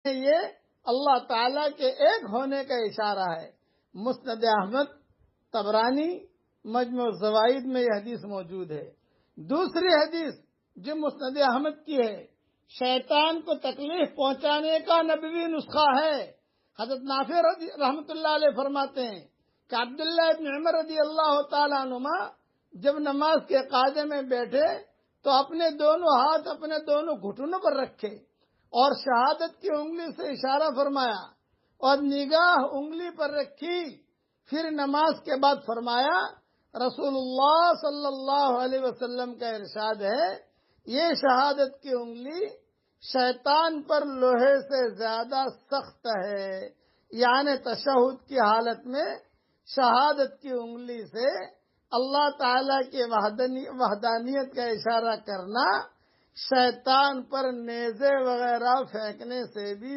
یہ اللہ تعالیٰ کے ایک ہونے کا اشارہ ہے۔ مسند احمد، طبرانی، مجموع الزوائد میں یہ حدیث موجود ہے۔ دوسری حدیث جو مسند احمد کی ہے، شیطان کو تکلیف پہنچانے کا نبوی نسخہ ہے۔ حضرت نافع رحمۃ اللہ علیہ فرماتے ہیں کہ عبداللہ ابن عمر رضی اللہ تعالیٰ عنہما جب نماز کے قاعدے میں بیٹھے تو اپنے دونوں ہاتھ اپنے دونوں گھٹنوں پر رکھے اور شہادت کی انگلی سے اشارہ فرمایا اور نگاہ انگلی پر رکھی۔ پھر نماز کے بعد فرمایا، رسول اللہ صلی اللہ علیہ وسلم کا ارشاد ہے، یہ شہادت کی انگلی شیطان پر لوہے سے زیادہ سخت ہے۔ یعنی تشہد کی حالت میں شہادت کی انگلی سے اللہ تعالی کی وحدانیت کا اشارہ کرنا شیطان پر نیزے وغیرہ پھینکنے سے بھی